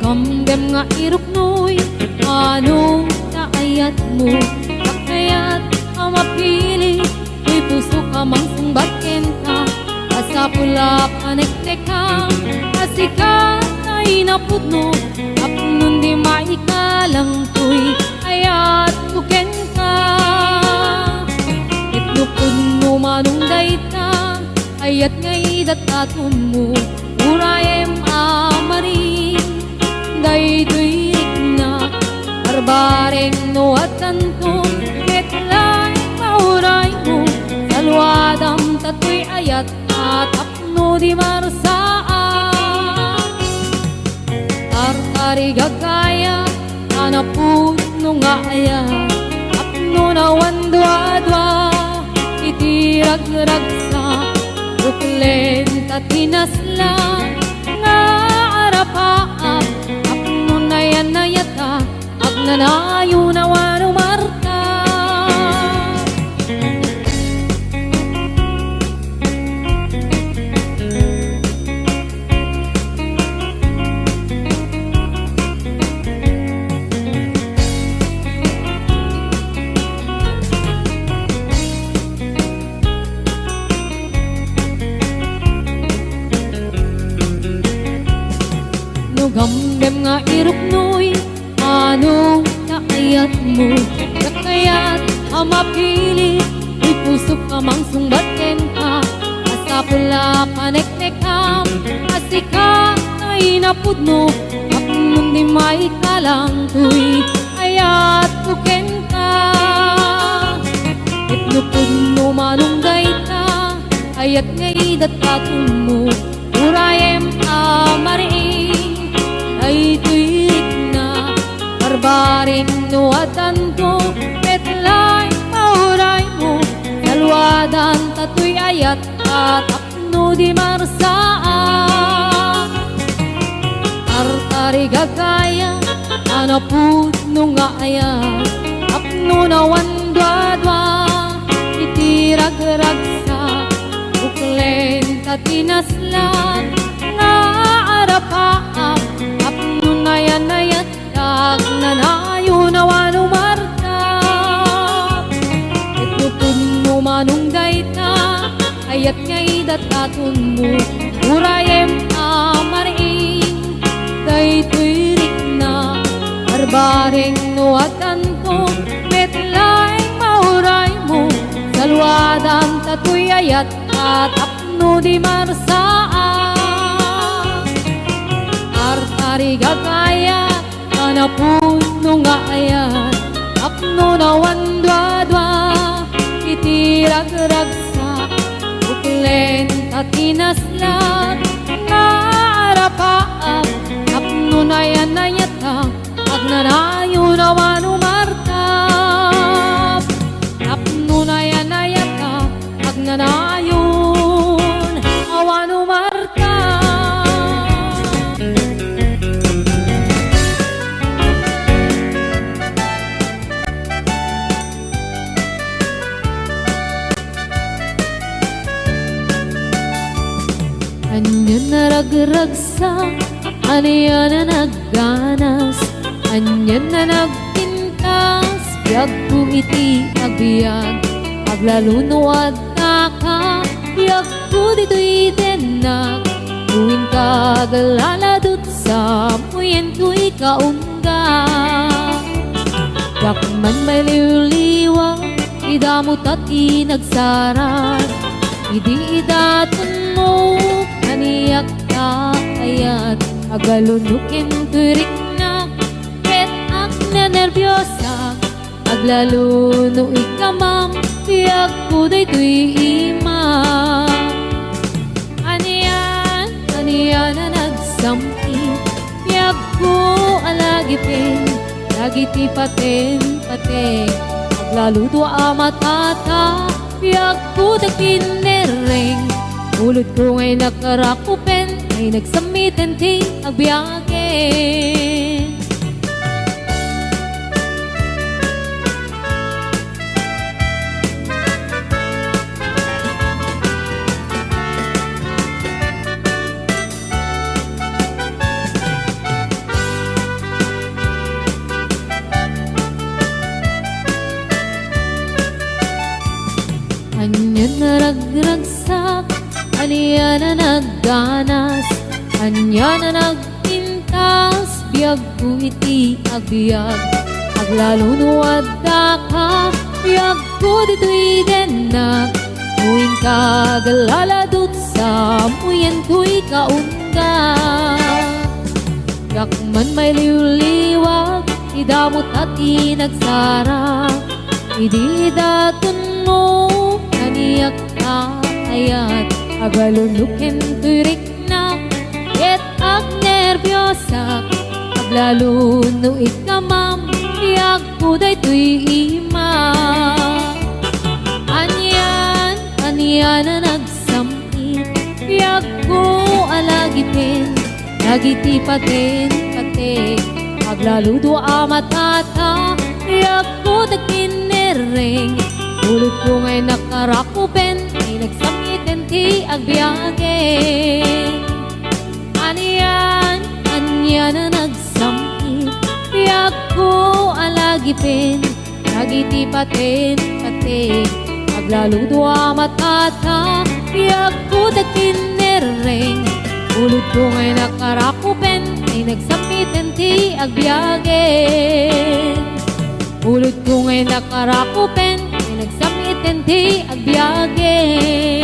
Gamgam nga iruknoy, anong naayat mo? Kakaya't mapili, tuy puso ka mang sumbatin ka. Asa pula panektek ka, asikat na inapudno. Apnon di maikalang tuy, ayat tuken ka. Itnupod mo manong dayta, ayat ngay datatun mo. Urayem amaring, daytoy na barbareng no at tanto. Ketlay mauray mo, salwadam tatoy ayat at apno di marasaan. Tartari gagaya, anapud no nga ayat, apno na wandwa-dwa, itirag-ragsa, uklen tatinasla, nga arapaap, apno na yan na yata, agnanayo na wano marta. Gamgam nga iruknoy, anong naayat mo? Kakayat mapili, tuy puso ka mang sumbatin ka. Asa pula panektek ka, asika na inapudno. Apnon di maikalang tuy, ayat tuken ka. Itnupod mo manong dayta, ayat ngay datatun mo. Urayem amariing, ay tuwik na barbaring no at tanto. Petlay mauray mo, salwadan tatoy ayat at apno di marsaan. Tartari gagaya, anapud no nga ayat, apno na wandwa-dwa, itirag-ragsa, uklen tatinaslan, nga arapaap, apno na yan na yatag, nanayo na wano martap. Itupod mo manong dayta, ayat ngay datatun mo. Urayem amaring, daytoy rik na barbareng no at tanto. Metlay mauray mo, salwadan tatoy ayat at apno di marsaan. Tartari gagaya, anapud no nga ayat, apno na wandwa-dwa, itirag-ragsa, uklen tatinaslan, nga arapaap, apno na yan na yata, agnanayo na wano martap. Apno na yan na yata, agnanayon na wano martap. Anyan na ragragsa, aniyan na nagganas, anyan na nagpintas, biyag ko iti agbiag, aglalunuad na ka, biyag ko dito'y denak, tuwin ka aglaladot sa puyen to'y kaunga. Yakman may liwliwa, idamot at inagsarat, idi idatun mo, kaniyak ka ayat, agalunukin turik na, ket ak na nervyosa, aglaluno ikamam, biyag ko daytoy imam. Aniyan na nagsampi, biyag ko alagipin, lagiti paten, aglaluto amatata, biyag ko dakinereng, ulod ko ngay nakarakupen, ay nagsamitin ti agbiyagen. Anyan na nagragsak, aniya na nagganas, anya na nagpintas, biyag ko iti agbyag. Aglalo nuwad ka, biyag ko dito'y denak, muin ka galaladot sa muyan ko'y kaunga. Yakman may liwliwag, idamot at inagsara, ididaton mo kaniyak na ayat. Agalunukin to'y riknak, et ag nervyosak, aglaluno ikamam, iyak ko day to'y ima. Anyan na nagsamit, iyak ko alagipin, nagiti patin, aglaludo amatata, iyak ko nagkinereng, ulit ko ngay nakarakupen, ay nagsamiten ti agbyagin. Anyan na nagsamit, iyak ko alagipin, nagiti patin, aglaludo amatata, iyak ko nagkinereng, ulit ko ngay nakarakupen, ay nagsamiten ti agbyagin. Ulit ko ngay nakarakupen, ay nagsamiten ti agbyagin.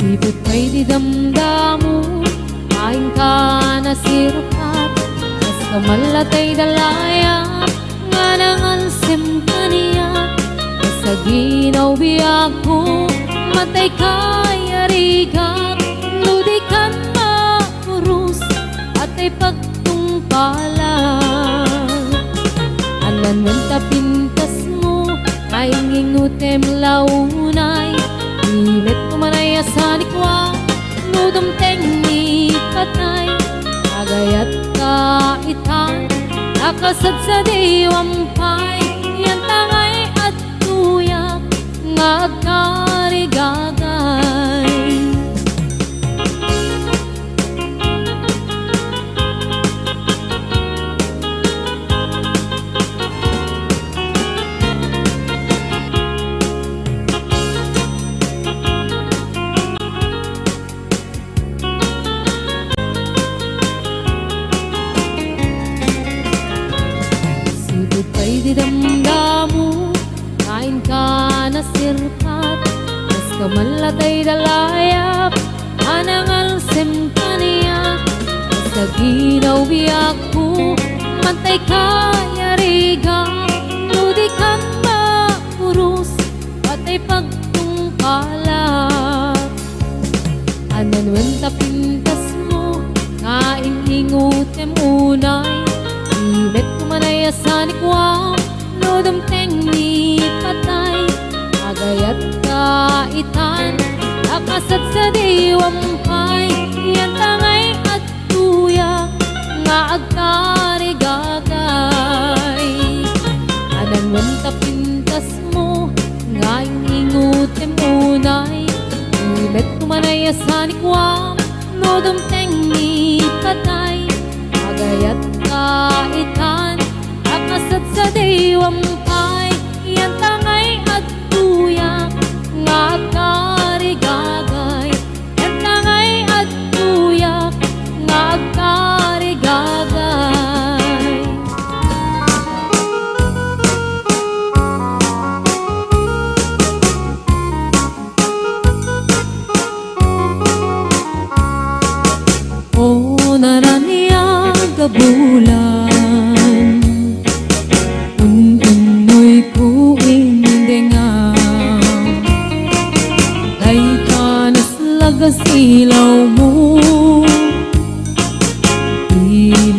Sipot kay di damdamo, kain ka na sirupat, kas kamalatay dalaya, nga nangalsim kaniya, sa ginaw biyag ko, matay kay arigak, nudikan makurus, at ay pagtungpalan. Anan man tapintas mo, ay ngingutem launay, imet kumanay asanikwa, nudumteng ni patay, agayat kaitan, nakasad sa diwampay, yan tangay at tuyak, nga agkarigagay. Di damdamo, kain ka na sirpat, mas kamalatay dalayap, anangalsim kaniya, sa ginaw biyak ko, mantay kaya riga, nudikan makurus, patay pagtungkalap. Anan tapintas mo, kain ingutem unay, imet kumanay asanikwa, nudumteng ni patay, agayat kaitan, nakasad sa diwampay, yan tangay at tuyak, nga agkarigagay. Anan tapintas mo, nga ingutem unay, imet kumanay asanikwa, nudumteng ni patay, agayat kaitan, nakasad sa diwampay, yan tangay at tuyak, nga agkarigagay, yan tangay at tuyak, nga agkarigagay. Oh, na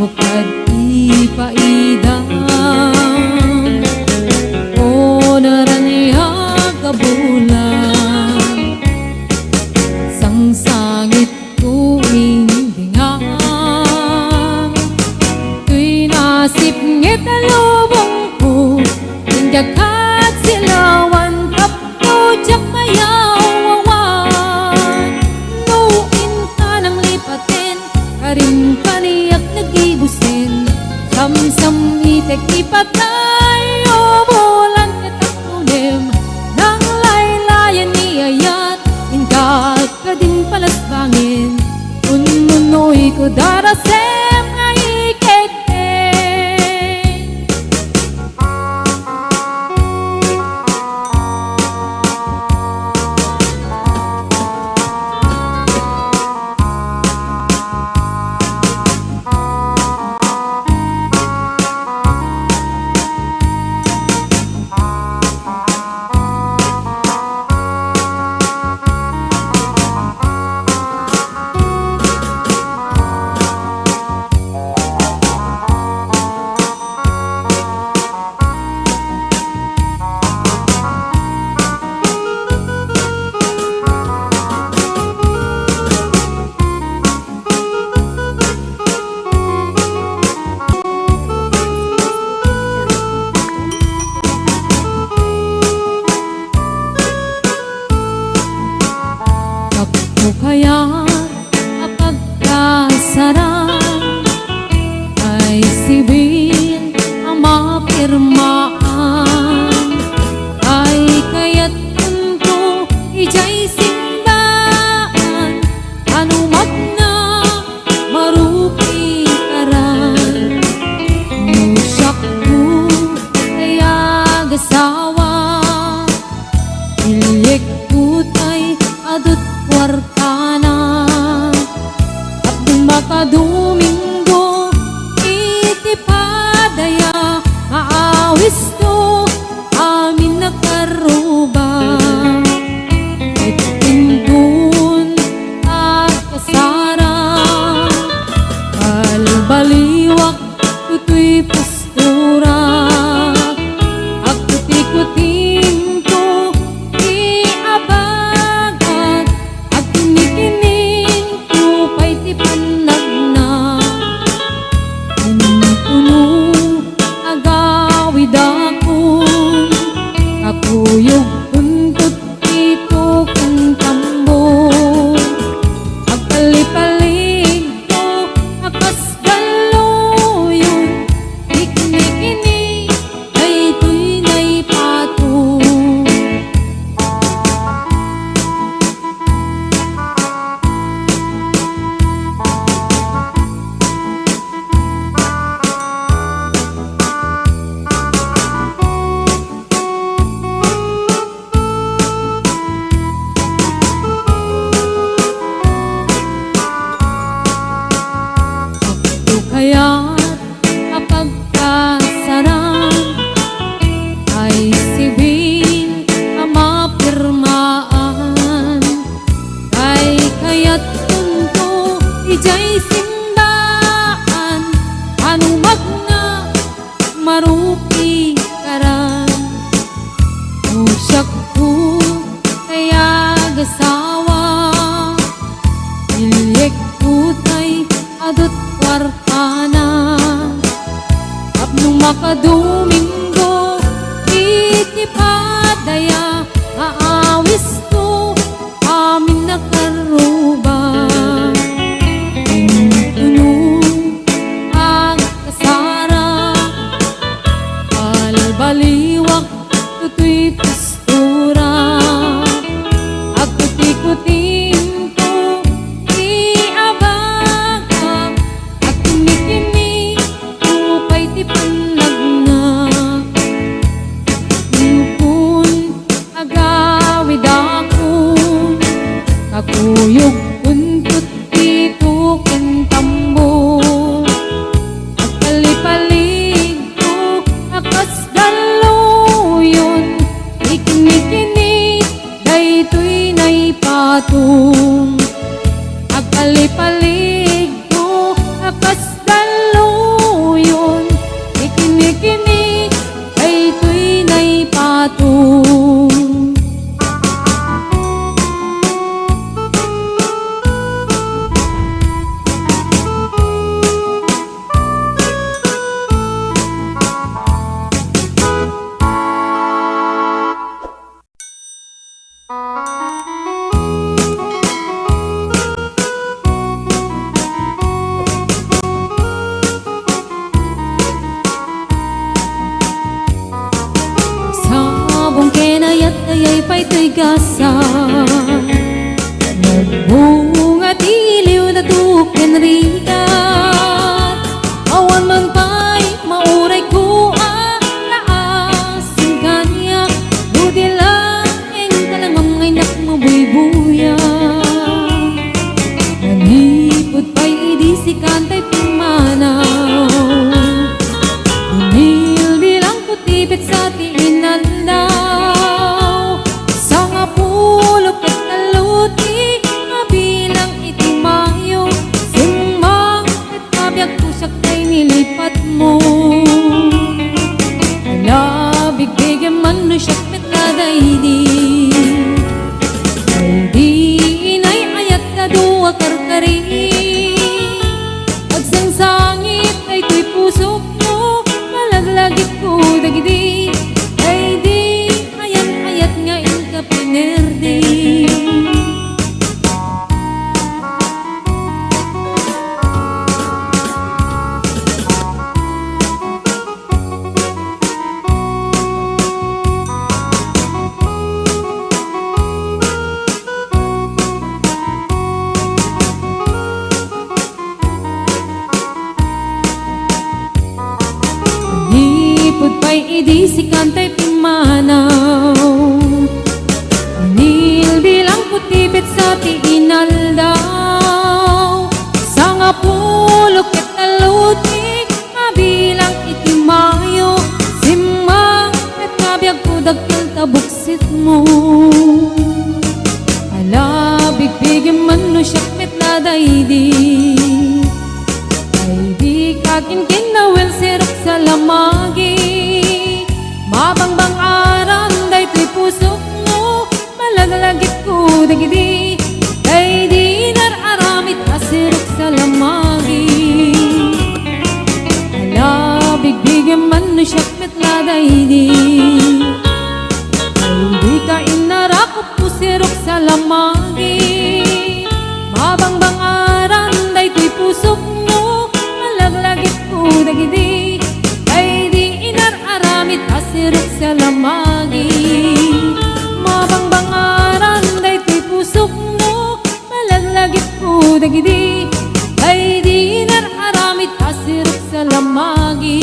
mukad ipaidang o naraniya kabulan sang sangit tuwing hingang tuy nasip ngit alubong ko tindakat silawan tapno jak mayawawan nuin ka ng lipatin karing paniyak nagibusin samsam itek ipatay o bulan kitakunim nang laylayan niayat ingkat ka din palasbangin unmunoy ko darasem nga ikekten o kaya kapag kasaran ay sibil ang mapirmaan ay kaya't tunto ijay simbahan anumat na marupi karan musyak ko kaya gasawa ilik putay adut kwartana at makadomingo itipadaya maawis to amin nakaruba at tindun at kasara balbaliwak tutoy postura at kuti-kuting ko iabagat at kinikining kupay ti panagna puno agawid akon kakuyog tuntut ito kang tambo agpalipalig ko akas daluyon iknikini ay tunay pato o kaya kapag kasaran ay sibil ang mapirmaan ay kaya't tunto ijay simbahan anumag na marupi karan musyak ko kaya gasawa ilik putay adut kwartana apnong makadomingo itipadaya aawis to amin nakaruba tunong ang kasara balbaliwak tutoy postura at kuti-kuting ko iabagat at kinikinig kupay ti panagna kaligasan. Nagbunga tiliw na tuken rigat, awan man pa'y mauray ko laasin kanya. Buti lang talangang ngay nakmabuy-buya, nanipod pa'y idisi kantay pimanaw. Inil bilang putipit sa tiinandaw, sa nga pulok at kaluti bilang itimayo. Sumang at kabiyag tusak kay nilipat mo, alabig bigyan man no siyak metladay di. Ay di inay ayat na duwa karkari, agsangsangit ay tuy pusok mo, malaglagit ko dagidi. Ay di ayat ayat nga inka pinerdi. Nipod pa'y idisi kantay pimanaw, inil bilang putipit sa tiinaldaw. Sa nga pulok at talutik bilang itimayo, simang at kabiyag ko dagkil tabuksit mo. Alabig bigyan man no siyak metladay di. Ay di kakin kinawel sirok sa lamagi, mabangbang aran day tuy pusok mo, malaglagit ko dagidi. Ay di nararamit asirok sa lamagi, alabig bigyan man no siyak metladay di. Ay di ka inarakop po sirok sa lamagi, mabangbang aran day tuy pusok mo, malaglagit ko dagidi. Ay di inararamit asirok sa lamagi, mabangbang aran day tuy pusok mo, malaglagit ko dagidi. Ay di inararamit asirok sa lamagi.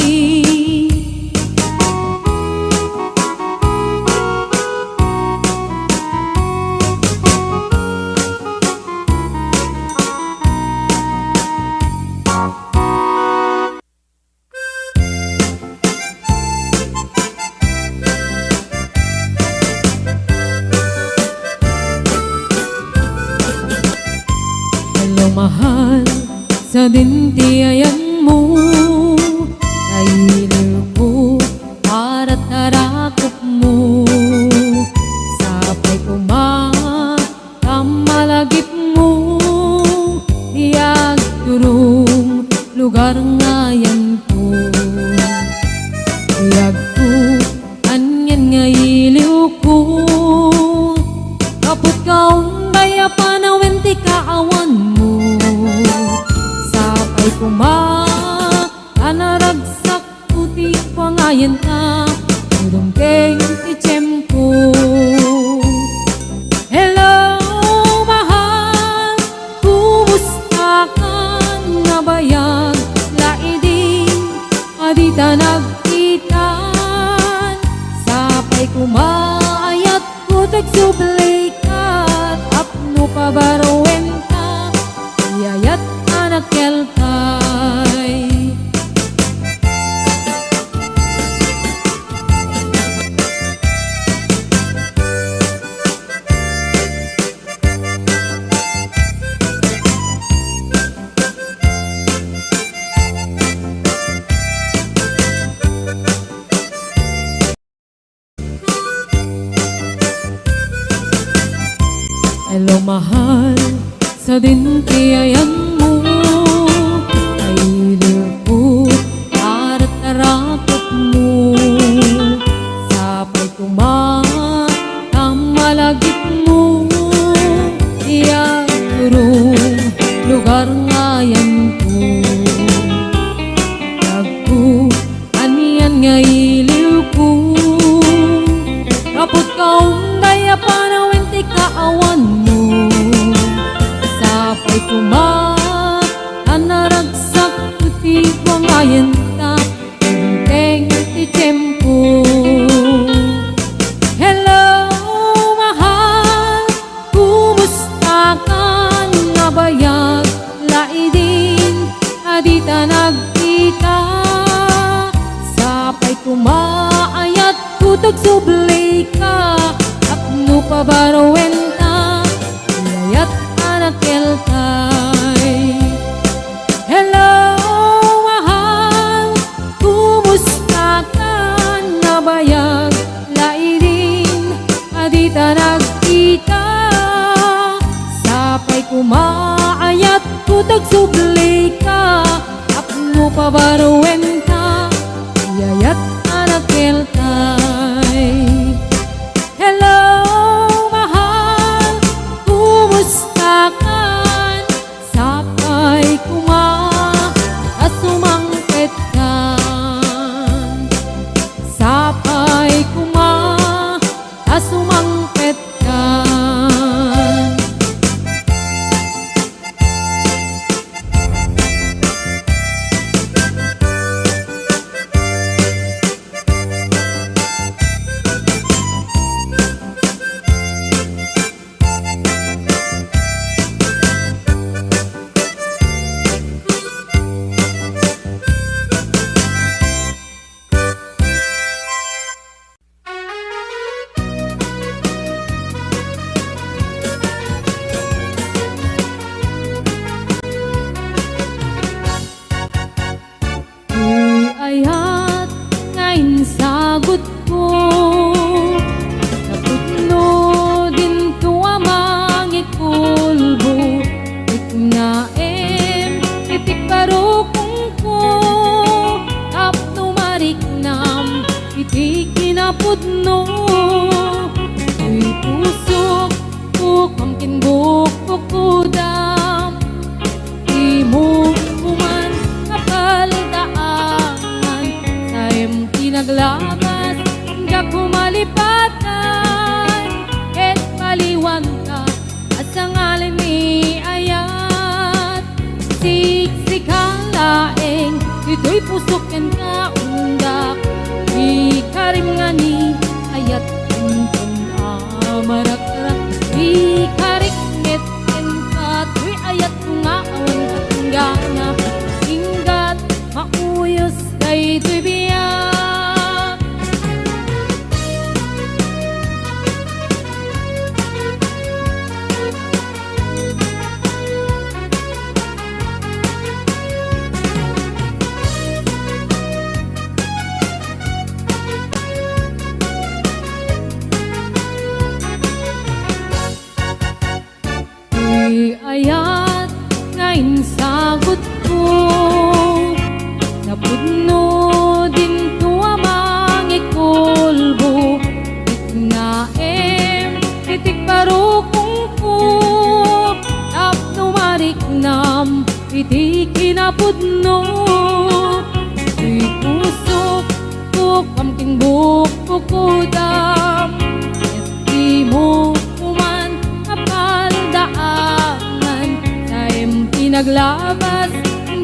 Hello mahal, sa dintiayan mo nahiliw ko para tarakop mo. Sapay kumamalagip mo, diag turong lugar ngayan ko. Diag ko anyan ngayiliw ko, kaput kaong daya panawin ti kaawan mo. Sapay kanaragsak puti pangayan ka, udong keng itsempo. Hello mahal, kumusta ka na bayag laiding adita nagkitan. Sapay kumaayat ko tagsublikat, apno pabarowen ka, iyayat anak kelkay. Hello mahal, sa dintiayan mo nahiliw ko para tarakot mo. Sapay kumamalagip mo, iyag turong lugar ngayan ko. Nagko aniyan ngayiliw ko, kaput kaong daya pa na ta nagkita. Sapay kumaayat kutag sublay ka, apno pabarowen ta, layat anak keltay. Hello mahal, kumusta ka? Nabayag laidin, adita nagkita. Sapay kumaayat kutag sublay ka, apno pabarowen ta, yayat anak keltay. Hello mahal, kumusta ka? Sapay asumangpet ka. Sapay asumangpet ka. Ayat ngayon sagot ko, naputno din tuwa mangikulbo, iknaem itik parukong ko, tapno mariknam itik kinapudno. Uy pusok ko kamkin bukok kudam, imo kuman kapal naglabas hanggang kumalipatan, et paliwan ka at sa ngalan ni ayat. Siksik laeng, ito'y pusokin ka undak, di karim nga ni ayat tuntun amarak-rak, di karikmet ka, to'y ayat kung awan katunggana, hinggat mauyos kay to'y biyak. Ayat ngayon sagot ko, napudno din tuwa mangikulbo, iknaem itik parukong ko, tapno mariknam itik kinapudno. Uy pusok ko kamking bukok kudam, et di mo kuman kapaldaan, naglabas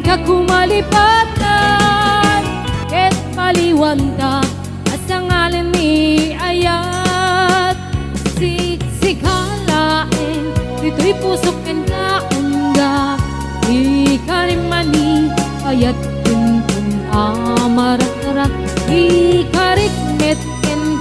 ka kumalipatan, et paliwan ka at sa ngalan ni ayat. Siksik halaeng, dito'y pusokin ka unga, di karimani ayat tuntun amarak-arak, di karikmet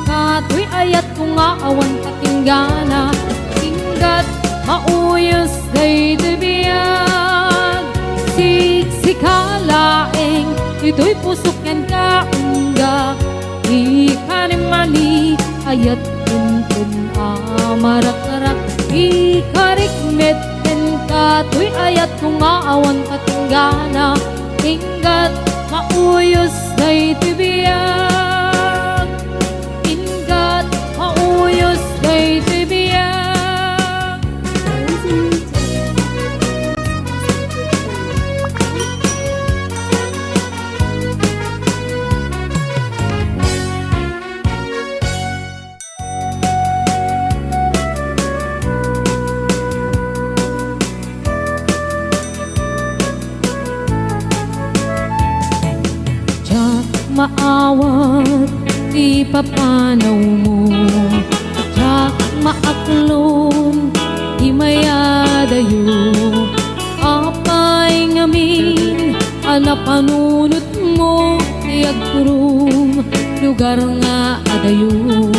ka, to'y ayat kung aawan katinggana, hinggat mauyos day dibiyag. Siksik halaeng, ito'y pusokin ka unga, di karimani ayat tuntun amarak-arak, di karikmet ka, to'y ayat kung aawan katinggana, hinggat mauyos day dibiyag. Hinggat mauyos day dibiyag. Maawat di papanaw mo, tsak maaklon di mayadayo, apay ngamin anapanunot mo tiyag turong lugar nga adayo.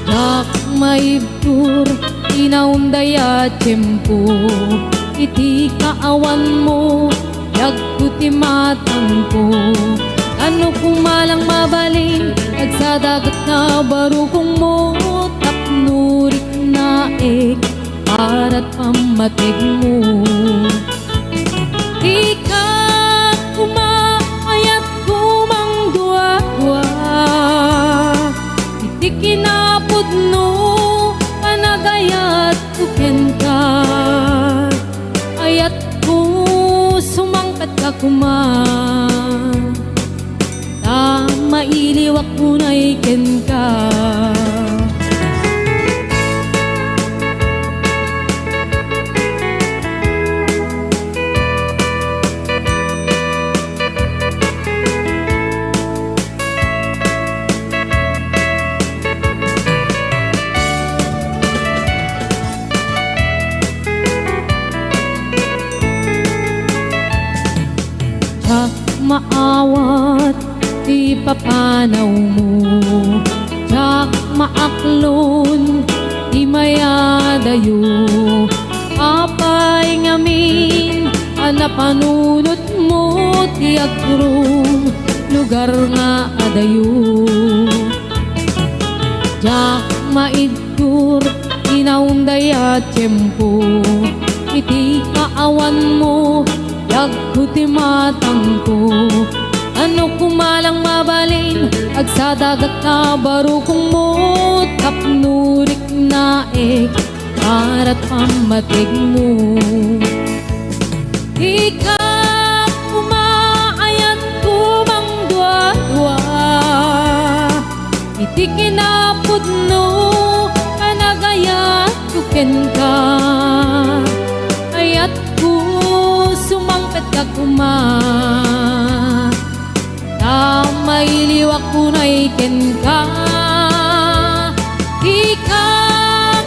Jak maibtur inaundaya tiyempo, iti kaawan mo yagkuti matang ko. Ano kung malang mabaling nagsadagat na baro kong mo tapnurik na para't pamatig mo. Di ka kumaayat kumang dua-dua, iti kinapod no panagayat kuken ka. Ayat ko sumangkat ka kuman, mailiwak ko na iken ka. Jak maawat di papanaw mo, jak maaklon di mayadayo. Apay ngamin anapanunot mo ti agrong lugar nga adayo. Jak maidkur inaundaya tiyempo, iti kaawan mo yagkuti matang ko. Ano kumalang mabalin agsadagat na baro kong mo tapnurik na para't pamatig mo. Di ka kumaayat kumang dua-dua, iti kinapod no kanagayat kuken ka. Ayat ko sumangkat ka kuman, mailiwak ko na iken ka. Di ka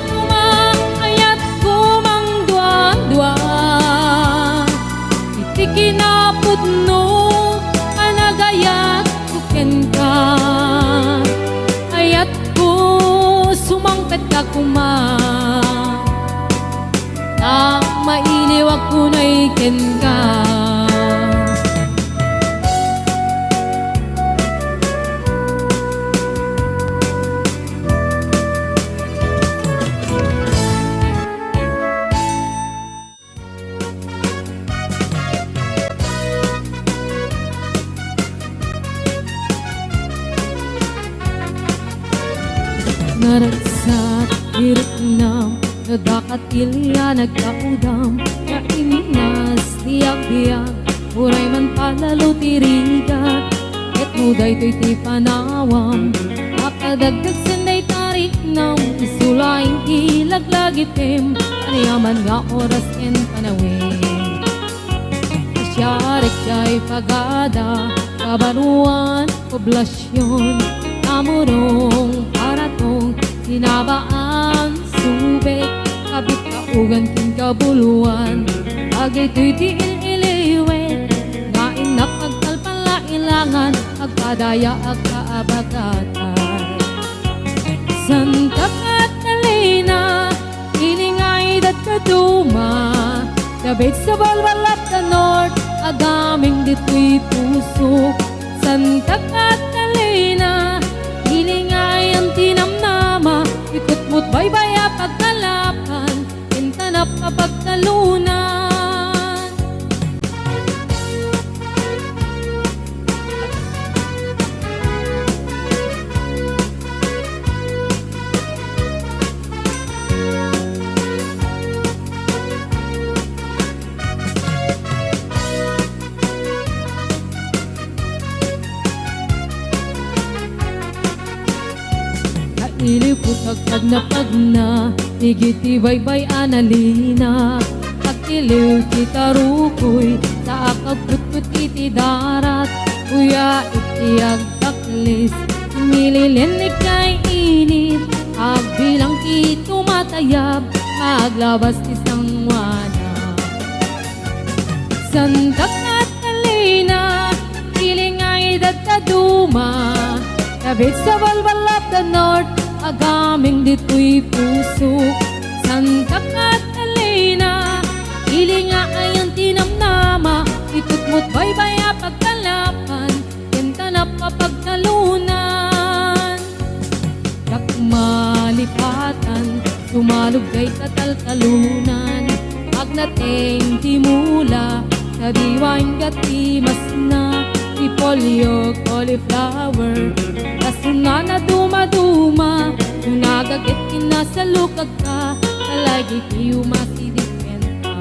kumaayat kumang dua-dua, iti kinapod no anagayat kuken ka. Ayat ko sumangkat ka kuman, mailiwak ko na iken ka. Naragsat iriknam, nadakat ilya nagkaudam, kaininas tiyag-tiyag, uray man palalo tirigat, ket muday to'y ti panawam, akadagdag sanday tarik nam, isulaing ilaglagitim, aniyaman nga oras en panawin. Asyarik jay pagada, kabaruan, poblasyon, namurong paratong sinabaan subek, kabit kaugan kin kabuluan, agay to'y di il-iliwet, ngain nakagkalpalailangan, agpadaya agkaabagatan. Santa Catalina, ilingay dat kaduma, kabit sa balbalat na north, agaming dito'y pusok. Santa Catalina, ilingay ang tinamnama, ikot mo't baybaya pagkalapan, intanap kapag talunan. Ilipot agpag na igiti baybay analina, agiliw ti tarukoy sa akagputput iti darat, kuya iti agtaklis mililinik kay init, agbilang ti tumatayab, aglabas ti sangwana. Sandak at kalina, piling ay dadaduma. Kabit sa balbal of the north, agaming dito'y puso. Sandak at kalina, piling ay ang tinamnama. Ikot mo't baybaya pagkalapan, kenta na papagtalunan. Malipatan, sumalugay kataltalunan. Agnating timula, sa diwang gatimas na. Ipolyo, cauliflower, kasuna na dumaduma. Yung nagagit kinasalukag ka, talagi kiyo masidipenta.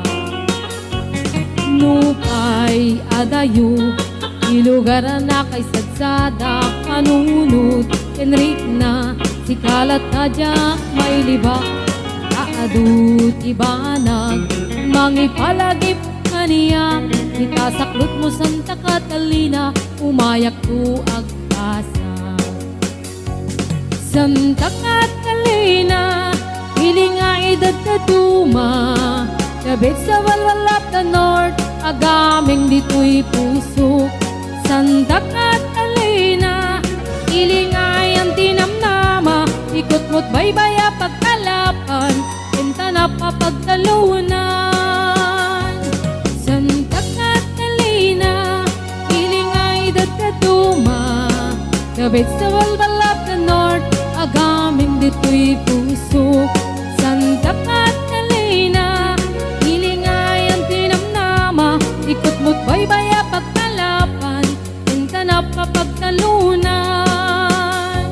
Nupay adayo, ilugar na kay sadsada. Kanunod, Enric na, si kalat na diyak may libak. Kaadut ibanag, mangipalagip kaniya. Itasaklot mo Santa Catalina, umayak tu agpasa. Santa Catalina, piling nga edad na duma. Kabit sa walwal of the north, agaming dito'y puso. Santa Catalina, piling ay ang tinamnama. Ikot mo't baybaya pagkalapan, kenta na papagtalunan. Santa Catalina, piling ay dadaduma. Kabit sa walwal of the north, agaming dito'y puso. Santa Catalina, piling ay ang tinamnama. Ikot mo't baybaya pagkalapan, kenta na papagtalunan.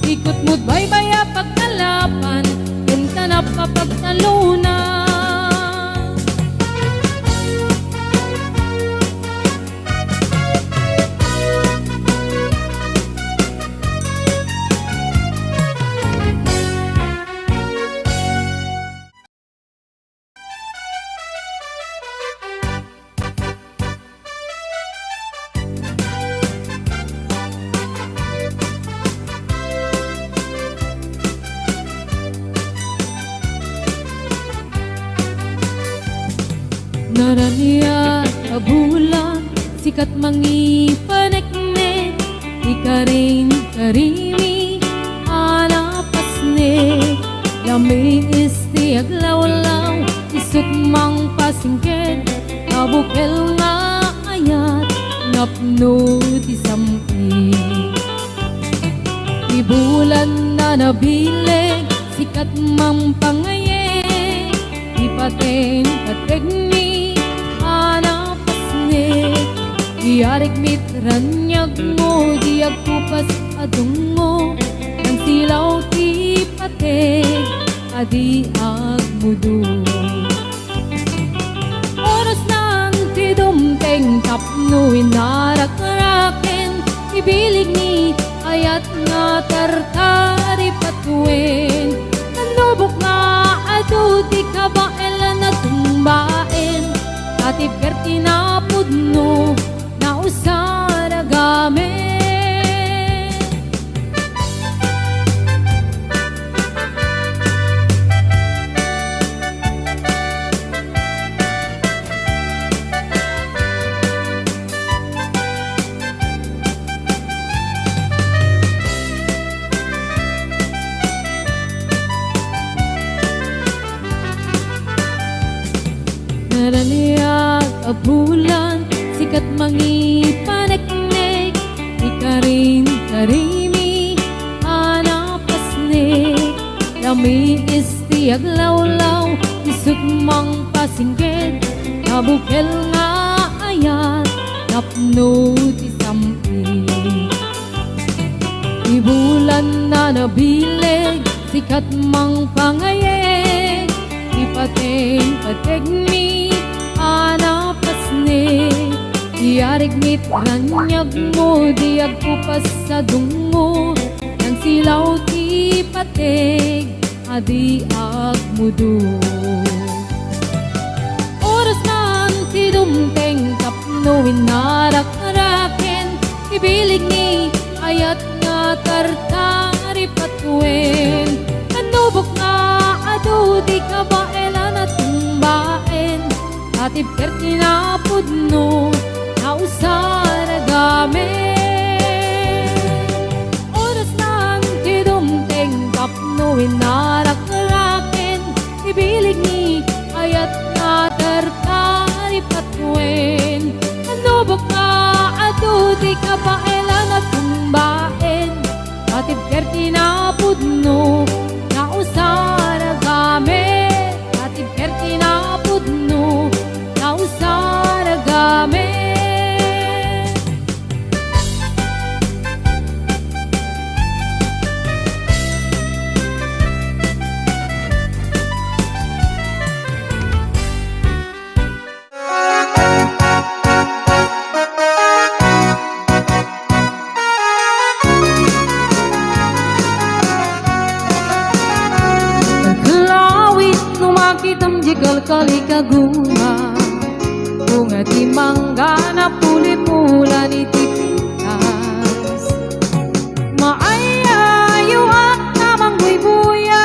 Ikot mo't baybaya pagkalapan, kenta na papagtalunan. Naraniya kabulan, sikat mangipaneknek. Ikarin karimi, anapasnek. Lami isti aglawlaw, isuk mang pasingket. Kabukel nga ayat, napno ti sampi. Ibulan na nabileg, sikat mang pangayek. Ipaten kategni, diarik mitranyag mo, diag kupas adung mo. Ang silaw ti pateg, adi agmudo. Oras nang ti dumteng tapno inarak-raken. Ibilig ni ayat nga tartari patuin. Nanubok nga adu ti kabaela na tumbain. Atib kerti na pudno, usara gamit. Naraniya kabulan, sikat mangipaneknek. Ikarin karimi, anapasnek. Lami isti aglawlaw, isuk mang pasingket. Kabukel nga ayat, napno ti sampi. Ibulan na nabileg, sikat mang pangayek. Ipaten pategmi, anapasnek. Diarig mitranyag mo, diag kupas sa dungo. Nang silaw ti pateg, adi agmudo. Oras man ti dumteng tapno inarak-raken. Ibilig ni ayat nga tartari patuin. Kanubok nga adu di kabaela na tumbain. Tatib kerti na pudno na usara gamit. Oras nang tidumteng kapno inarak raken ibilig ni ayat nga terkari patuen. Lubok na atuti ka paelan at kumbaen. Tatib kerti na pudno na usara gamit. Tatib kerti na pudno na usara gamit. Kitam jigal kali kaguma bunga di mangga na puli-pula ni tipitas maayayo at namang buy-buya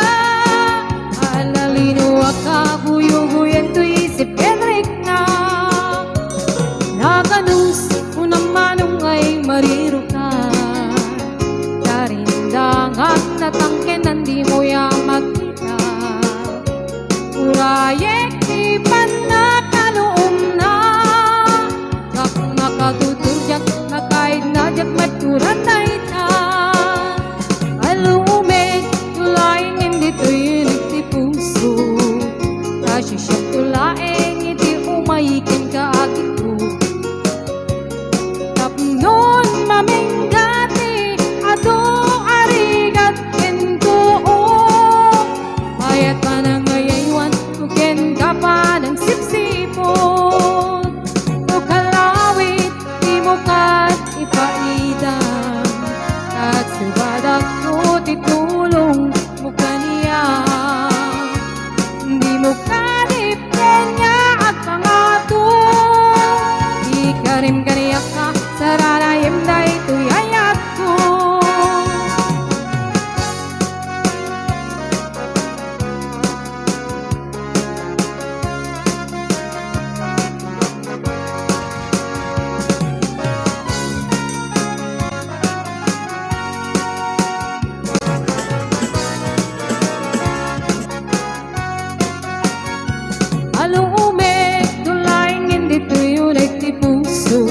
alalino ka buyo-buyan to isip Henrik na nakanus unang manong ay mariro ka karindangan na tangke nandi mo yang magkita Urayek di panakaloom na Kak nakatuturjak Nakaid na jak maturan na ita Alumig Tulaing hindi tuyinig di puso Kasisyak tulaing hindi umayikin ka agito Tapnon maminggati Ato arigat kentuo Mayat pa na Ken ka ng sipsipot o kalawit di mo kat ipaidam at subadak mo titulong mo kaniya di mo kalipin niya at pangato di karim kaniyak ka saranayim na ito'y ayat ko Alumek tulaing hindi tuyunek ti puso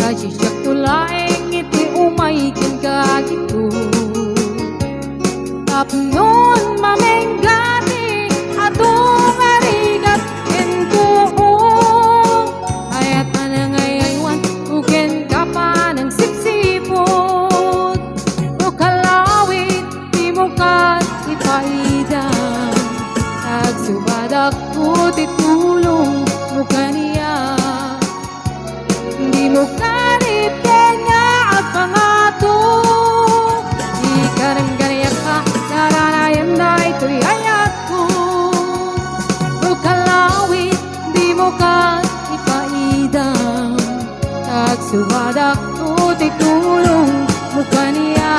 Kasisyak tulaing iti umayikin ka agito Tapnon maminggati atong arigat kentuo Ayat na nangayaywan uken ka pa ng sipsipot O kalawit di mo kat ipaidam Nagsubadak ko titulong mo kaniya Di mo karipin niya at pangato Di ka rin ganiyak ka Naranayam na ito'y ayat ko O kalawit di mo ka ipaidam Nagsubadak ko titulong mo kaniya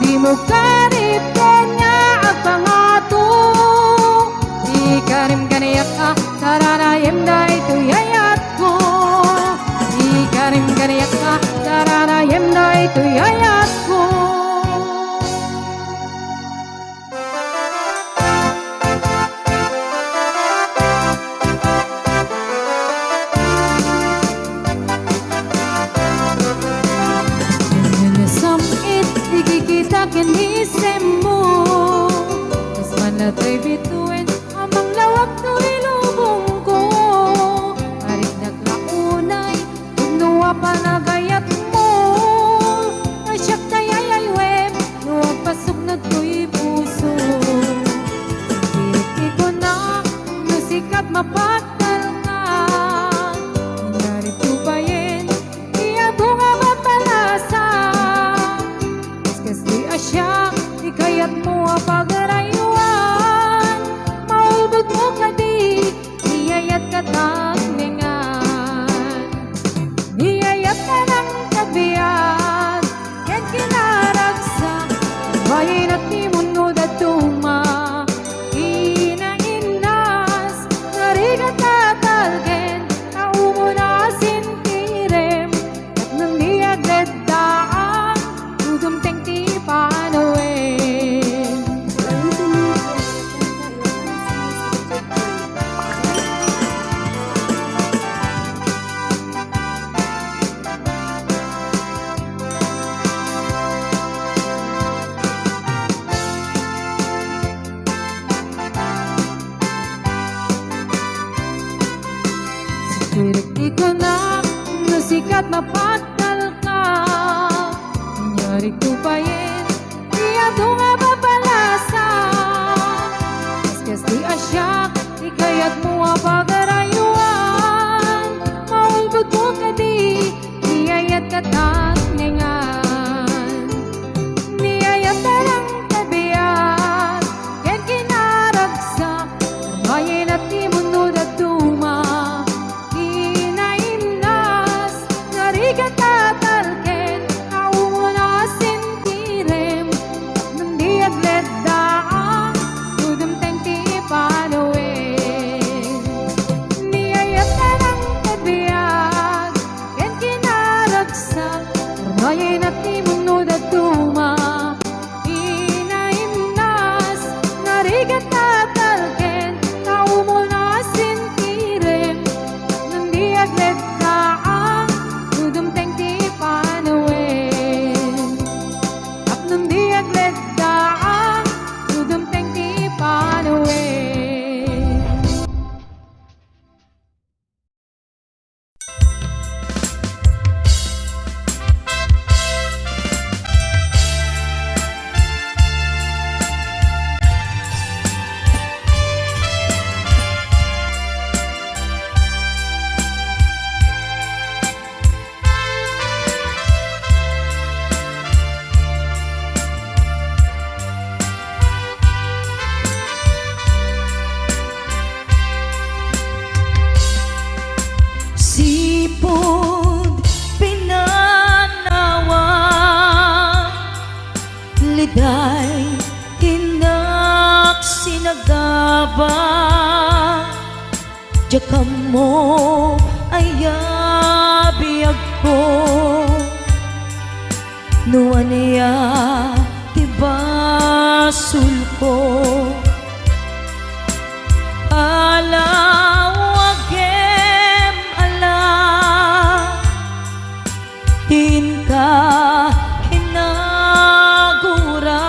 Di mo karipin niya at pangato Di karim kaniyak ka Saranayim na ito'y ayat ko Di karim kaniyak ka Saranayim na ito'y ayat ko Nasamit, ikikita kinisem mo Mas manato'y bituin Amang lawak to'y lubong ko Arik naglaunay Nuwa pa nagayat mo Nasyak tayay web Nuwa pasok na to'y puso Hindi ko na Nusikat mapagdal ka Narito pa yin Iya bunga mapalasa Kaskas di asya Di kayat mo apag-arayuan Maulbog mo ka di Niyayat ka tagningan Niyayat ka na hanggat mapagdal ka. Kunyari tupayin, di ato nga papalasa. Kaskas di asyak, di kayat mo apagarayuan. Maulbot mo ka di, niyayat ka tatningan. Niyayat tarang tabiyat, yan kinaragsak. Mayin at di mundo na tuma. Inaimnas, narigat tatalken, kauna sintirem. Nang di aglet daang, tudum tenti panawin. Niyayat tarang tabiyat, yan kinaragsak. Mayin at di mundo na tuma. Inaimnas, narigat tatalken, kauna sintirem. Nang di aglet daang, tudum tenti panawin. Nang di aglet daang, tudum tenti panawin. Sipod pinanawa, liday tinak sinagaba. Jakam mo ayabiyag ko, nuan niya tibasul ko. Alawagem ala, tin ka hinagura.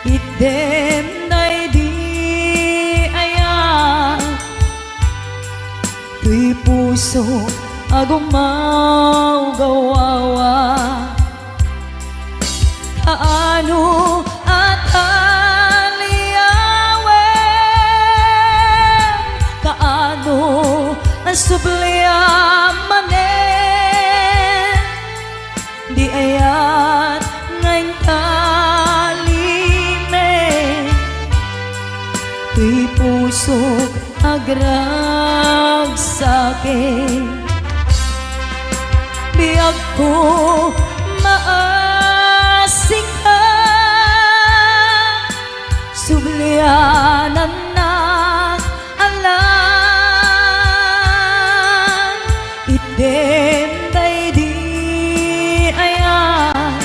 Idem nay di aya, tuy puso agumaw gawawa. Kaano at kaano ang subliamanen, di ayat ngayon kalime. Tuy puso agrag sa'kin, biyag ko maasing ka. Sublianan na alam, idem day di ayan.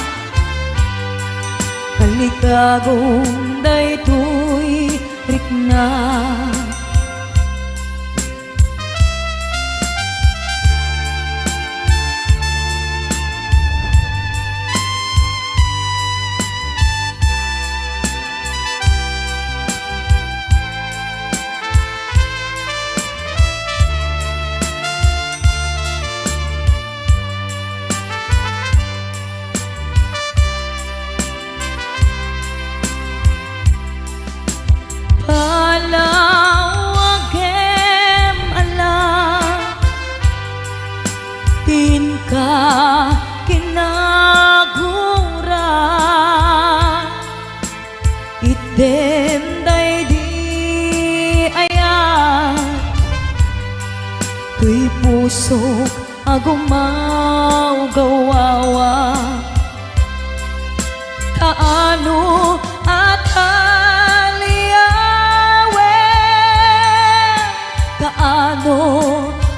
Kalikagong day tuy rikna. Palawagem ala, tin ka kinagura. Idem day di ayan, tuy puso agumaw gawawa. Kaano at kaano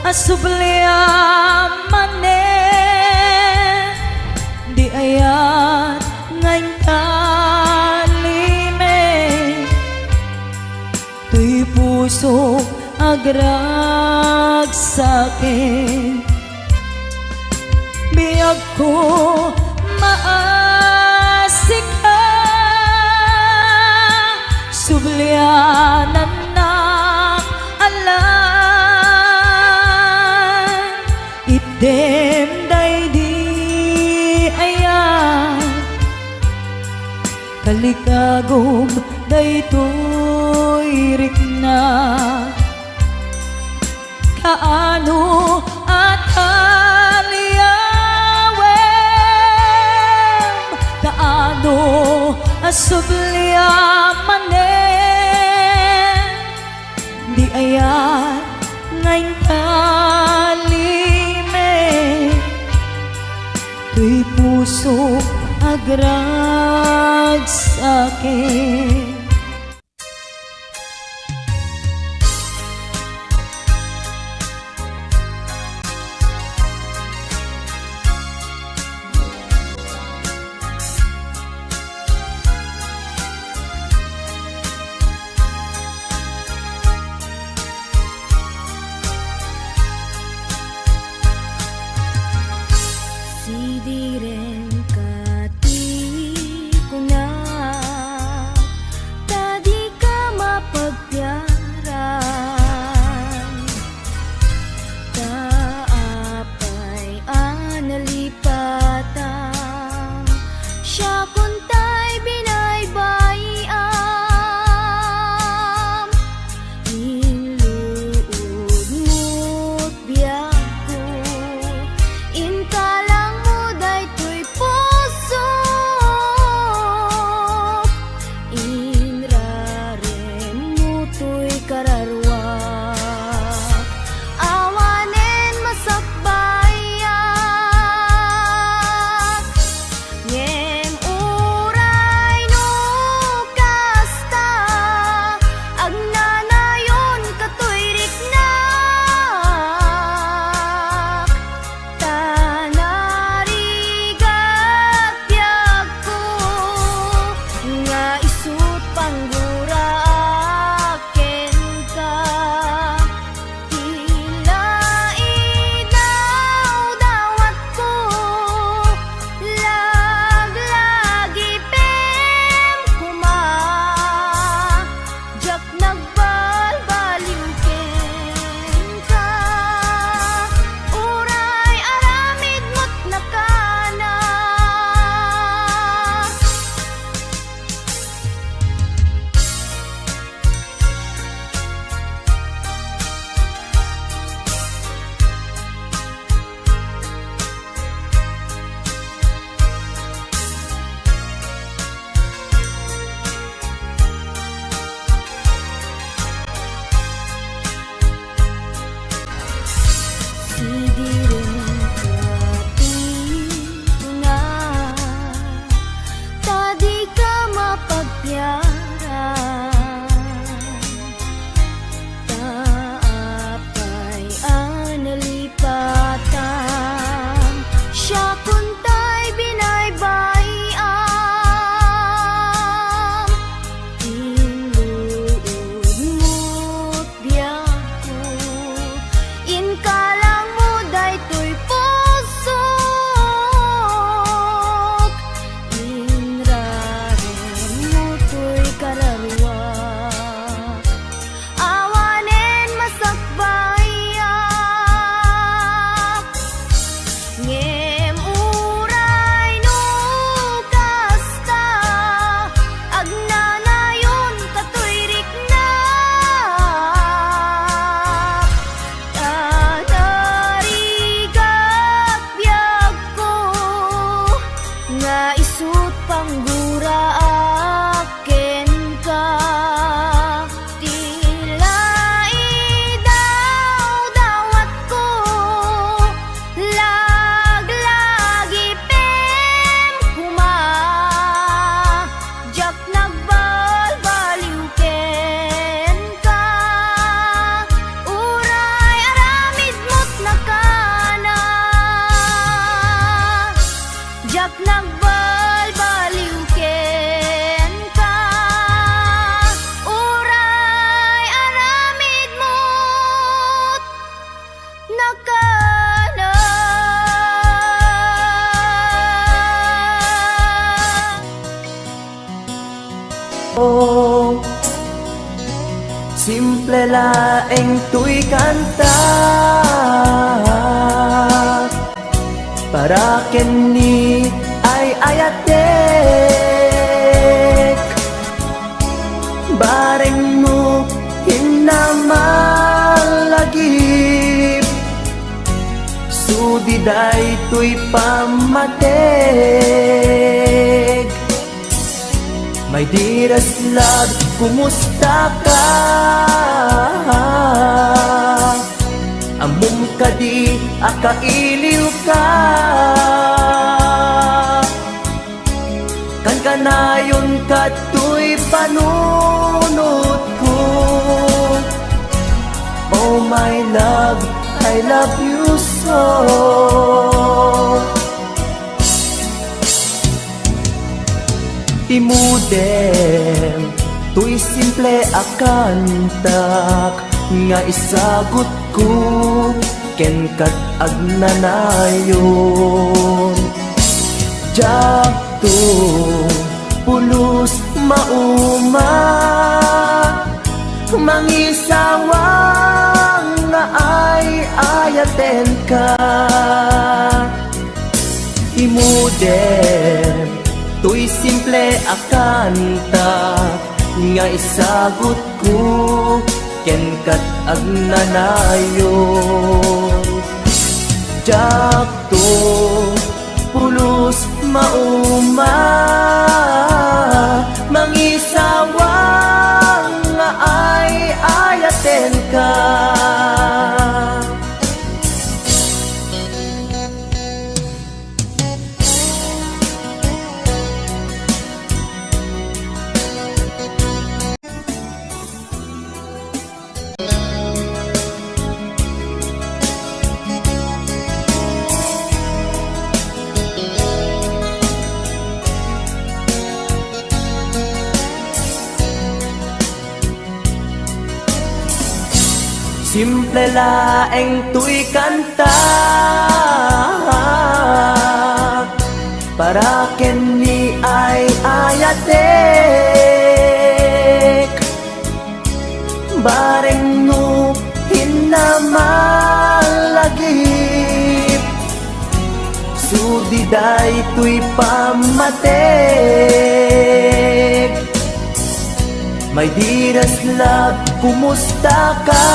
asubliamanen, di ayat ngayon kalime. Tuy puso agrag sa'kin, biyag ko maasik ka. Sublianan na alam, Dem day di ayan kalikagom daytoy rikna kaano at aliyawem kaano asubliamanen di ayan ngayon kalime tuy puso agrag sa'kin. Sidiren kati ko na tadi ka mapagpiaran taapay analipatan siya kuntay binaybayam inluod mo't biyak ko inkalang kararwa awanen masakbayan ngem uray no kasta agnanayon katoy riknak tanarigat biag ko nga isut panggura isut panggura aken ka tila idaw-dawat ko laglagi pem kuma jak nagbalbaliw ken ka uray aramid mo't nakana jak nagbalbaliw ken ka uray aramid mo't nakana. Oh, simple laeng tuy kanta akin ni ay ayatek bareng mo hinamalagip sudi daytoy pamatek. My dearest love, kumusta ka? Amom ka di, akailiw ka. Kan kanayon ka to'y panunod ko. Oh my love, I love you so. Timudem, tuy simple akantak nga isagot ko ken kat agnanayon. Jakto pulos mauma mangisawang nga ay ayaten ka. Timudem, tuy simple akanta nga isagot ko ken kat agnanayon. Jakto pulos mauma mangisawang nga ay ayaten ka. Simple laeng tuy kanta para ken ni ay ayatek bareng no hinamalagip sudi daytoy pamatek. My dearest love, kumusta ka?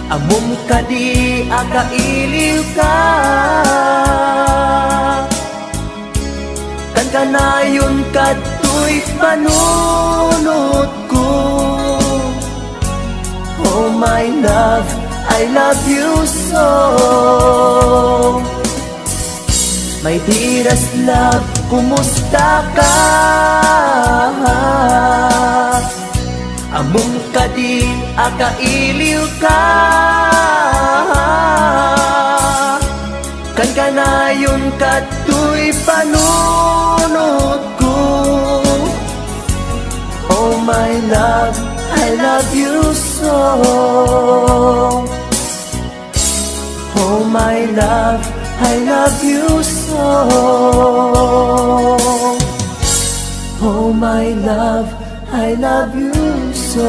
Amom ka di, akailiw ka. Kan kanayon ka to'y panunod ko. Oh my love, I love you so. My dearest love, kumusta ka? Amom ka di, akailiw ka. Kan kanayon ka to'y panunod ko. Oh my love, I love you so. Oh my love, I love you so. Oh my love, I love you so.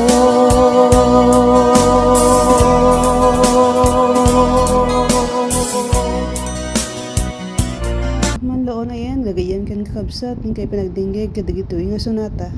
Manloon ayan, lagayan kan kakabsat, ng kay pinagdinggig, kadagito nga sonata.